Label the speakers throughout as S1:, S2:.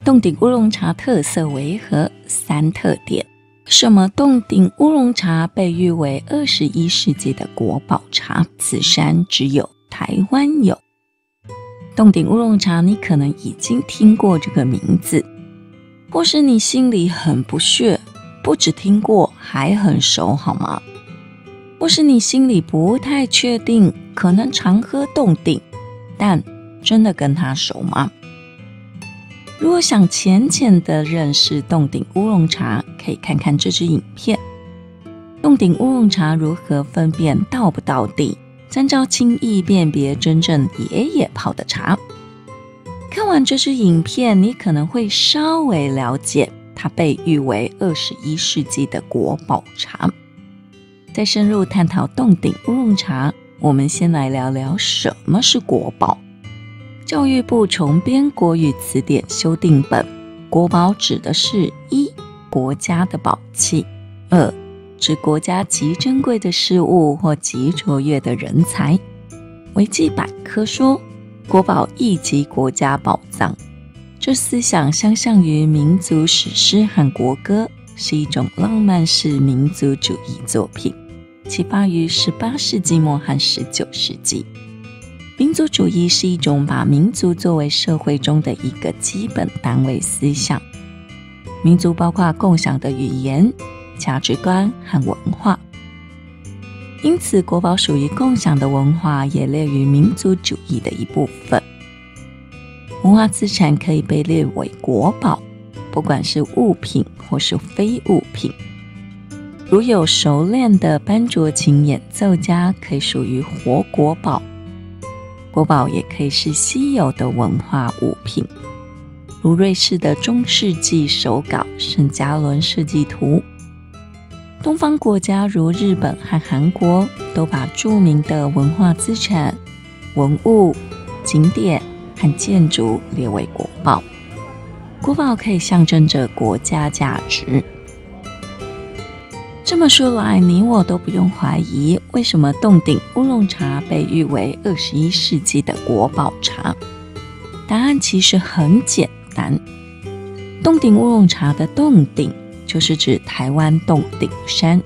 S1: 洞顶乌龙茶特色为何？3特点。为什么洞顶乌龙茶被誉为21世纪的国宝茶？此山只有台湾有。洞顶乌龙茶你可能已经听过这个名字，或是你心里很不屑，不只听过还很熟好吗？或是你心里不太确定，可能常喝洞顶，但真的跟它熟吗？如果想浅浅的认识洞顶乌龙茶，可以看看这支影片。洞顶乌龙茶如何分辨道不道地，参照轻易辨别真正爷爷泡的茶。看完这支影片，你可能会稍微了解它被誉为21世纪的国宝茶。在深入探讨洞顶乌龙茶，我们先来聊聊什么是国宝。教育部重编国语词典修订本，国宝指的是1国家的宝器，2指国家极珍贵的事物或极卓越的人才。维基百科说，国宝亦即国家宝藏。这思想相像于民族史诗和国歌，是一种浪漫式民族主义作品，启发于18世纪末和19世纪。民族主义是一种把民族作为社会中的一个基本单位思想。民族包括共享的语言、价值观和文化，因此国宝属于共享的文化，也列于民族主义的一部分。文化资产可以被列为国宝，不管是物品或是非物品。如有熟练的班卓琴演奏家，可以属于活国宝。国宝也可以是稀有的文化物品，如瑞士的中世纪手稿《圣加仑设计图》。东方国家如日本和韩国都把著名的文化资产、文物、景点和建筑列为国宝。国宝可以象征着国家价值。这么说来，你我都不用怀疑，为什么洞顶乌龙茶被誉为21世纪的国宝茶？答案其实很简单，洞顶乌龙茶的洞顶就是指台湾洞顶山，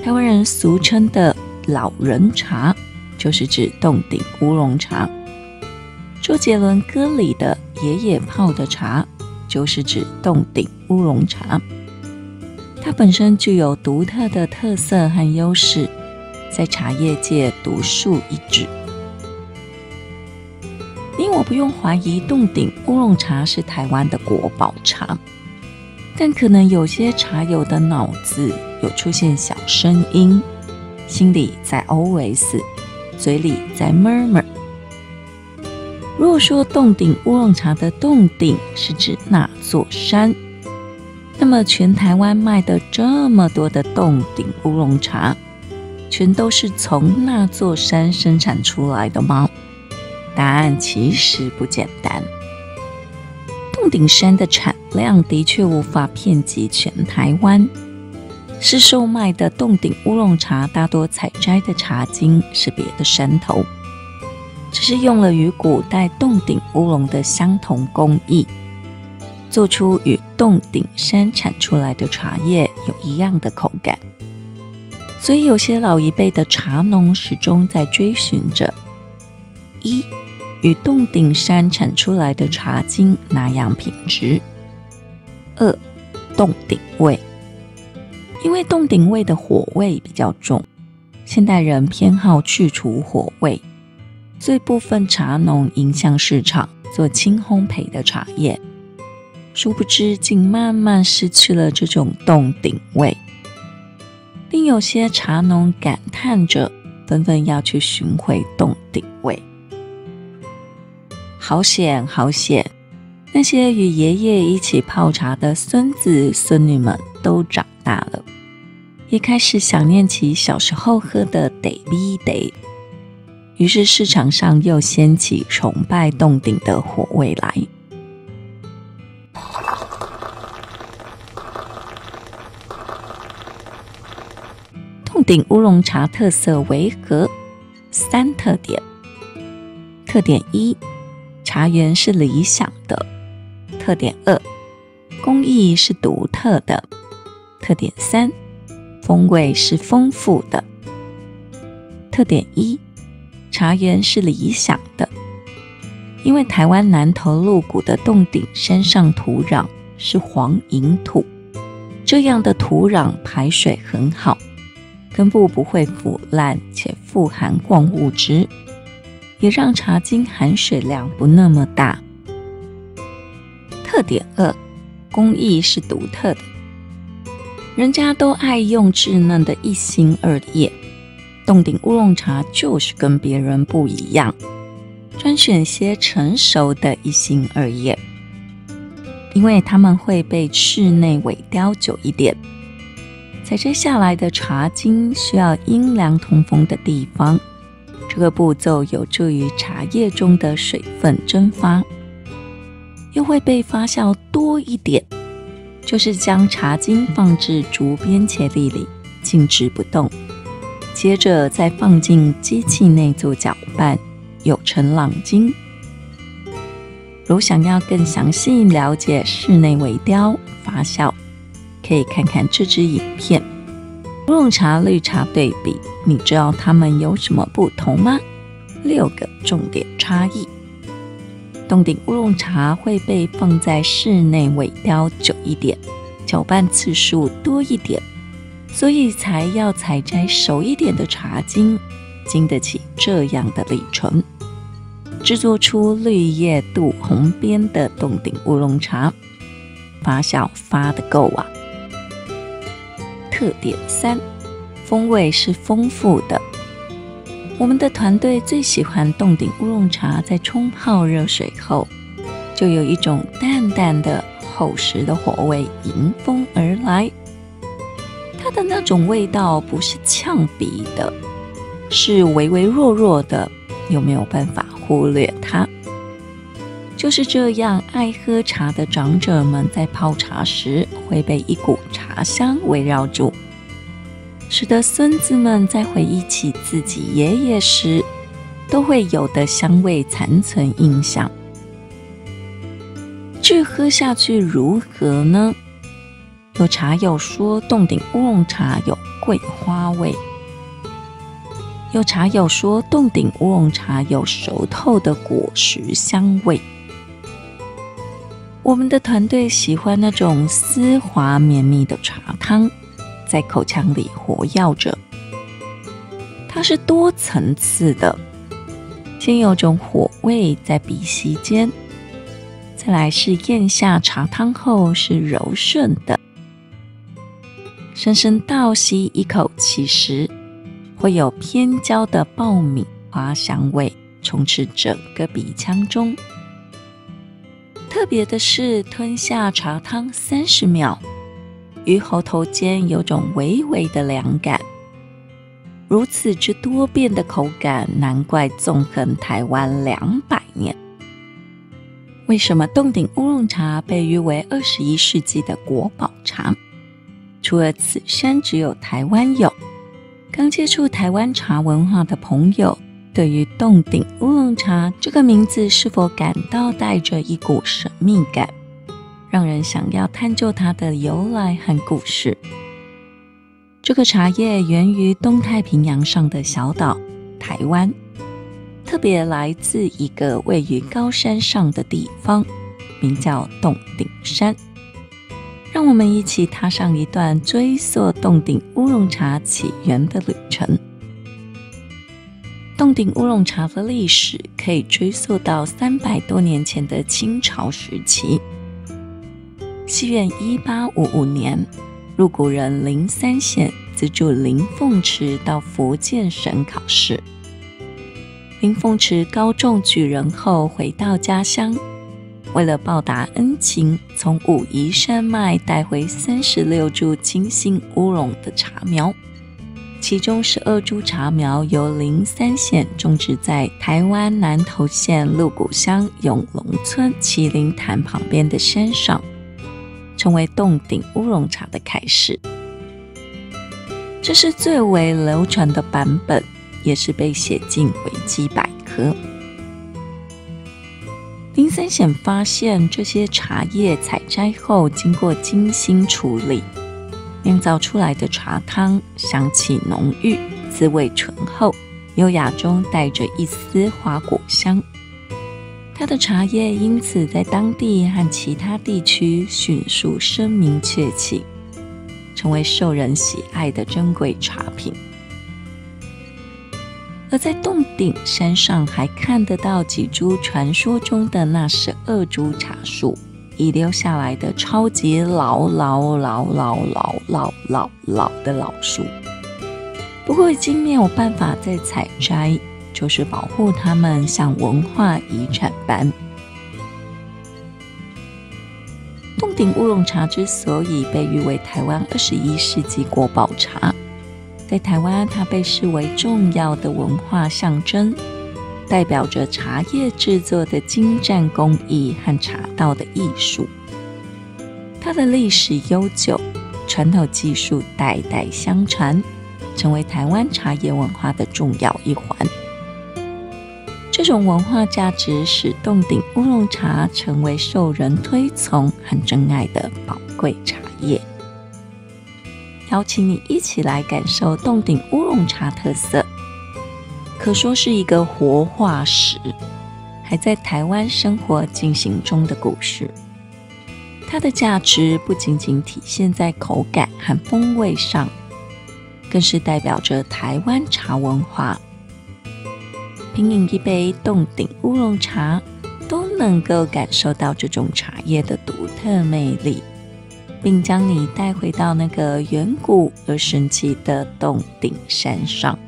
S1: 台湾人俗称的老人茶就是指洞顶乌龙茶。周杰伦歌里的爷爷泡的茶就是指洞顶乌龙茶。它本身具有独特的特色和优势，在茶叶界独树一帜。你我不用怀疑洞顶乌龙茶是台湾的国宝茶，但可能有些茶友的脑子有出现小声音，心里在 always， 嘴里在 murmur。如果说洞顶乌龙茶的洞顶是指那座山，那么全台湾卖的这么多的洞顶乌龙茶，全都是从那座山生产出来的吗？答案其实不简单。洞顶山的产量的确无法遍及全台湾，市售卖的洞顶乌龙茶大多采摘的茶茎是别的山头，只是用了与古代洞顶乌龙的相同工艺，做出与洞顶山产出来的茶叶有一样的口感。所以有些老一辈的茶农始终在追寻着1与洞顶山产出来的茶茎那样品质，2洞顶味。因为洞顶味的火味比较重，现代人偏好去除火味，所以部分茶农迎向市场做轻烘焙的茶叶，殊不知竟慢慢失去了这种洞顶味。另有些茶农感叹着，纷纷要去寻回洞顶味。好险好险，那些与爷爷一起泡茶的孙子孙女们都长大了，也开始想念起小时候喝的得味得，于是市场上又掀起崇拜洞顶的火味来。洞顶乌龙茶特色为何？3特点。特点1，茶园是理想的。特点2，工艺是独特的。特点3，风味是丰富的。特点1，茶园是理想的。因为台湾南投鹿谷的洞顶山上土壤是黄银土，这样的土壤排水很好，根部不会腐烂，且富含矿物质，也让茶精含水量不那么大。特点2，工艺是独特的。人家都爱用稚嫩的一心二叶，洞顶乌龙茶就是跟别人不一样，专选些成熟的一心二叶，因为它们会被室内萎凋久一点。采摘下来的茶精需要阴凉通风的地方，这个步骤有助于茶叶中的水分蒸发，又会被发酵多一点，就是将茶精放至竹编茄粒里静置不动，接着再放进机器内做搅拌，有成朗精。如想要更详细了解室内萎凋发酵，可以看看这支影片。乌龙茶、绿茶对比，你知道它们有什么不同吗？6个重点差异。洞顶乌龙茶会被放在室内萎凋久一点，搅拌次数多一点，所以才要采摘熟一点的茶精，经得起这样的历程，制作出绿叶镀红边的洞顶乌龙茶，发酵发得够啊。特点3，风味是丰富的。我们的团队最喜欢洞顶乌龙茶在冲泡热水后，就有一种淡淡的厚实的火味迎风而来。它的那种味道不是呛鼻的，是微微弱弱的，有没有办法忽略它？就是这样，爱喝茶的长者们在泡茶时会被一股茶香围绕住，使得孙子们在回忆起自己爷爷时都会有的香味残存印象。至于喝下去如何呢？有茶友说洞顶乌龙茶有桂花味，有茶友说洞顶乌龙茶有熟透的果实香味。我们的团队喜欢那种丝滑绵密的茶汤，在口腔里活跃着。它是多层次的，先有种火味在鼻息间，再来是咽下茶汤后是柔顺的，深深倒吸一口气时，会有偏焦的爆米花香味充斥整个鼻腔中。特别的是，吞下茶汤30秒，于喉头间有种微微的凉感。如此之多变的口感，难怪纵横台湾200年。为什么洞顶乌龙茶被誉为21世纪的国宝茶？除了此山只有台湾有，刚接触台湾茶文化的朋友，对于洞顶乌龙茶这个名字是否感到带着一股神秘感，让人想要探究它的由来和故事？这个茶叶源于东太平洋上的小岛台湾，特别来自一个位于高山上的地方，名叫洞顶山。让我们一起踏上一段追溯洞顶乌龙茶起源的旅程。洞顶乌龙茶的历史可以追溯到300多年前的清朝时期。西元1855年，鹿谷人林三显资助林凤池到福建省考试。林凤池高中举人后回到家乡，为了报答恩情，从武夷山脉带回36株金星乌龙的茶苗，其中12株茶苗由林三显种植在台湾南投县鹿谷乡永隆村麒麟潭旁边的山上，成为洞顶乌龙茶的开始。这是最为流传的版本，也是被写进维基百科。林森显发现，这些茶叶采摘后经过精心处理，酿造出来的茶汤香气浓郁，滋味醇厚，优雅中带着一丝花果香。它的茶叶因此在当地和其他地区迅速声名鹊起，成为受人喜爱的珍贵茶品。而在洞顶山上还看得到几株传说中的那12株茶树遗留下来的超级老的老树，不过已经没有办法再采摘，就是保护它们像文化遗产般。洞顶乌龙茶之所以被誉为台湾21世纪国宝茶，在台湾它被视为重要的文化象征，代表着茶叶制作的精湛工艺和茶道的艺术。它的历史悠久，传统技术代代相传，成为台湾茶叶文化的重要一环。这种文化价值使洞顶乌龙茶成为受人推崇和珍爱的宝贵茶叶。邀请你一起来感受洞顶乌龙茶特色，可说是一个活化石，还在台湾生活进行中的故事。它的价值不仅仅体现在口感和风味上，更是代表着台湾茶文化。品饮一杯洞顶乌龙茶，都能够感受到这种茶叶的独特魅力，并将你带回到那个远古而神奇的洞顶山上。